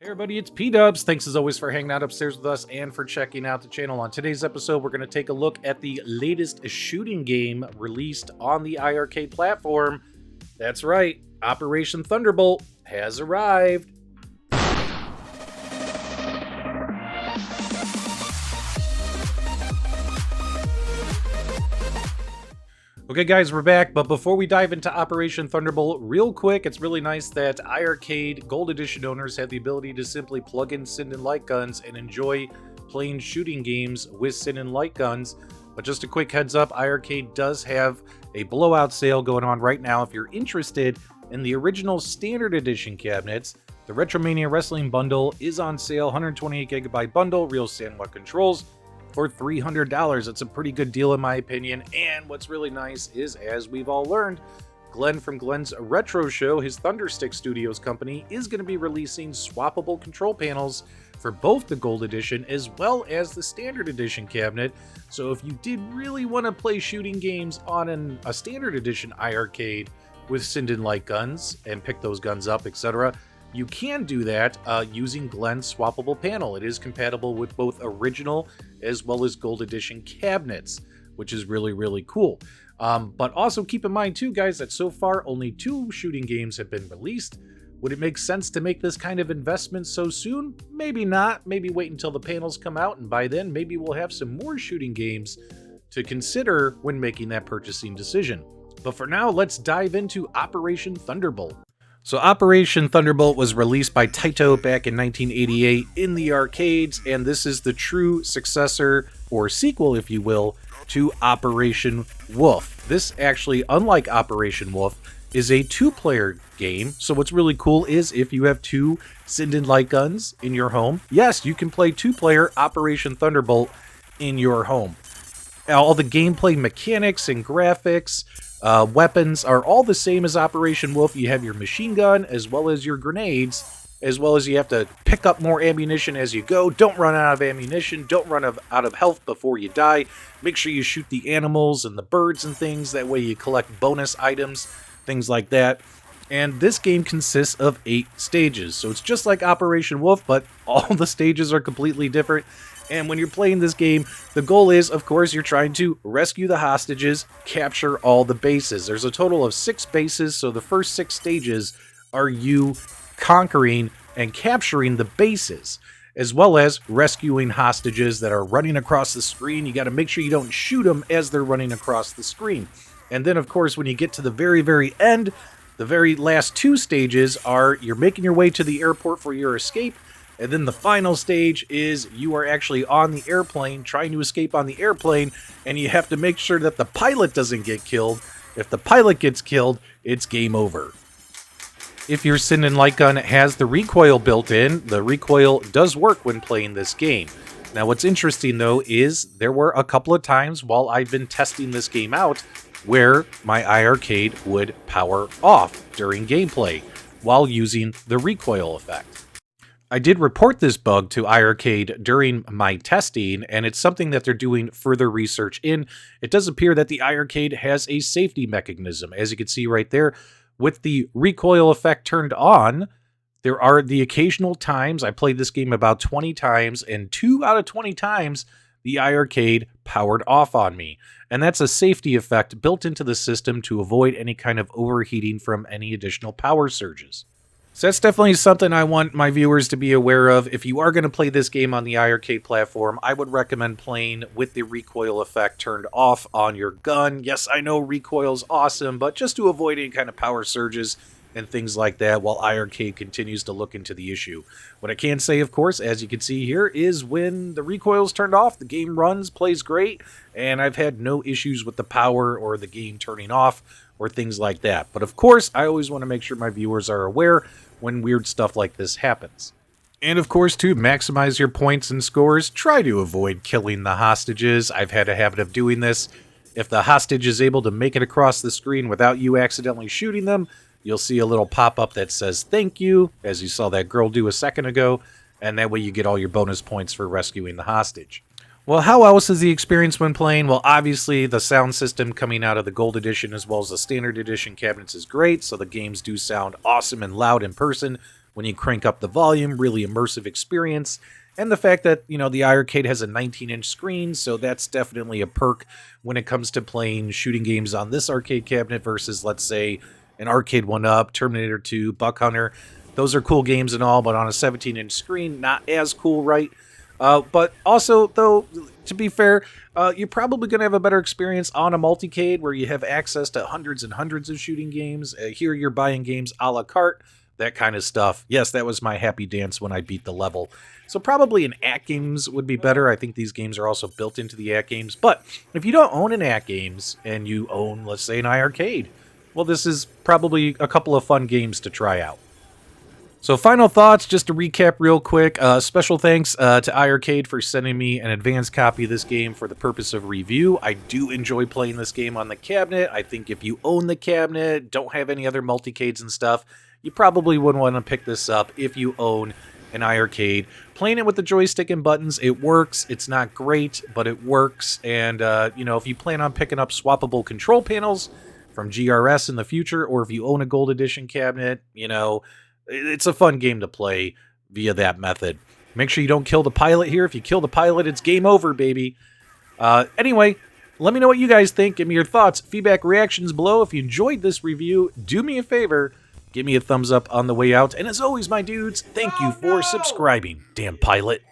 Everybody, it's PDub'S. Thanks as always for hanging out upstairs with us and for checking out the channel. On today's episode, we're going to take a look at the latest shooting game released on the iiRcade platform. That's right, Operation Thunderbolt has arrived. Okay guys, we're back, but before we dive into Operation Thunderbolt, real quick, it's really nice that iiRcade Gold Edition owners have the ability to simply plug in Sinden light guns and enjoy playing shooting games with Sinden light guns. But just a quick heads up, iiRcade does have a blowout sale going on right now. If you're interested in the original Standard Edition cabinets, the RetroMania Wrestling Bundle is on sale, 128GB bundle, real Sandwalk controls, for $300. That's a pretty good deal in my opinion. And what's really nice is, as we've all learned, Glenn from Glenn's Retro Show, his Thunderstick Studios company, is going to be releasing swappable control panels for both the Gold Edition as well as the Standard Edition cabinet. So if you did really want to play shooting games on a Standard Edition iiRcade with Sinden light guns and pick those guns up, etc., you can do that using Glenn's swappable panel. It is compatible with both original as well as Gold Edition cabinets, which is really, really cool. But also keep in mind too, guys, that so far only 2 shooting games have been released. Would it make sense to make this kind of investment so soon? Maybe not. Maybe wait until the panels come out, and by then maybe we'll have some more shooting games to consider when making that purchasing decision. But for now, let's dive into Operation Thunderbolt. So Operation Thunderbolt was released by Taito back in 1988 in the arcades, and this is the true successor, or sequel if you will, to Operation Wolf. This actually, unlike Operation Wolf, is a 2-player game. So what's really cool is if you have 2 Sinden light guns in your home, yes, you can play 2-player Operation Thunderbolt in your home. All the gameplay mechanics and graphics, weapons are all the same as Operation Wolf. You have your machine gun as well as your grenades, as well as you have to pick up more ammunition as you go. Don't run out of ammunition. Don't run out of health before you die. Make sure you shoot the animals and the birds and things. That way you collect bonus items, things like that. And this game consists of 8 stages. So it's just like Operation Wolf, but all the stages are completely different. And when you're playing this game, the goal is, of course, you're trying to rescue the hostages, capture all the bases. There's a total of 6 bases, so the first 6 stages are you conquering and capturing the bases, as well as rescuing hostages that are running across the screen. You got to make sure you don't shoot them as they're running across the screen. And then, of course, when you get to the very, very end, the very last 2 stages are you're making your way to the airport for your escape. And then the final stage is you are actually on the airplane, trying to escape on the airplane, and you have to make sure that the pilot doesn't get killed. If the pilot gets killed, it's game over. If your Sinden light gun has the recoil built in, the recoil does work when playing this game. Now what's interesting though is there were a couple of times while I've been testing this game out where my iiRcade would power off during gameplay while using the recoil effect. I did report this bug to iiRcade during my testing, and it's something that they're doing further research in. It does appear that the iiRcade has a safety mechanism. As you can see right there, with the recoil effect turned on, there are the occasional times, I played this game about 20 times, and 2 out of 20 times, the iiRcade powered off on me. And that's a safety effect built into the system to avoid any kind of overheating from any additional power surges. So that's definitely something I want my viewers to be aware of. If you are going to play this game on the iiRcade platform, I would recommend playing with the recoil effect turned off on your gun. Yes, I know recoil's awesome, but just to avoid any kind of power surges and things like that while iiRcade continues to look into the issue. What I can say, of course, as you can see here, is when the recoil's turned off, the game runs, plays great, and I've had no issues with the power or the game turning off or things like that. But of course, I always want to make sure my viewers are aware when weird stuff like this happens. And of course, to maximize your points and scores, try to avoid killing the hostages. I've had a habit of doing this. If the hostage is able to make it across the screen without you accidentally shooting them, you'll see a little pop-up that says thank you, as you saw that girl do a second ago, and that way you get all your bonus points for rescuing the hostage. Well, how else is the experience when playing? Well, obviously, the sound system coming out of the Gold Edition as well as the Standard Edition cabinets is great, so the games do sound awesome and loud in person when you crank up the volume, really immersive experience. And the fact that, the iArcade has a 19-inch screen, so that's definitely a perk when it comes to playing shooting games on this arcade cabinet versus, let's say, an Arcade 1-Up, Terminator 2, Buck Hunter. Those are cool games and all, but on a 17-inch screen, not as cool, right? But also, though, to be fair, you're probably going to have a better experience on a multicade where you have access to hundreds and hundreds of shooting games. Here you're buying games a la carte, that kind of stuff. Yes, that was my happy dance when I beat the level. So probably an AtGames would be better. I think these games are also built into the AtGames. But if you don't own an AtGames and you own, let's say, an iArcade, well, this is probably a couple of fun games to try out. So final thoughts, just to recap real quick. Special thanks to iArcade for sending me an advanced copy of this game for the purpose of review. I do enjoy playing this game on the cabinet. I think if you own the cabinet, don't have any other multicades and stuff, you probably wouldn't want to pick this up if you own an iArcade. Playing it with the joystick and buttons, it works. It's not great, but it works. And, if you plan on picking up swappable control panels from GRS in the future, or if you own a Gold Edition cabinet, it's a fun game to play via that method. Make sure you don't kill the pilot here. If you kill the pilot, it's game over, baby. Anyway, let me know what you guys think. Give me your thoughts, feedback, reactions below. If you enjoyed this review, do me a favor. Give me a thumbs up on the way out. And as always, my dudes, thank you for subscribing. Damn pilot.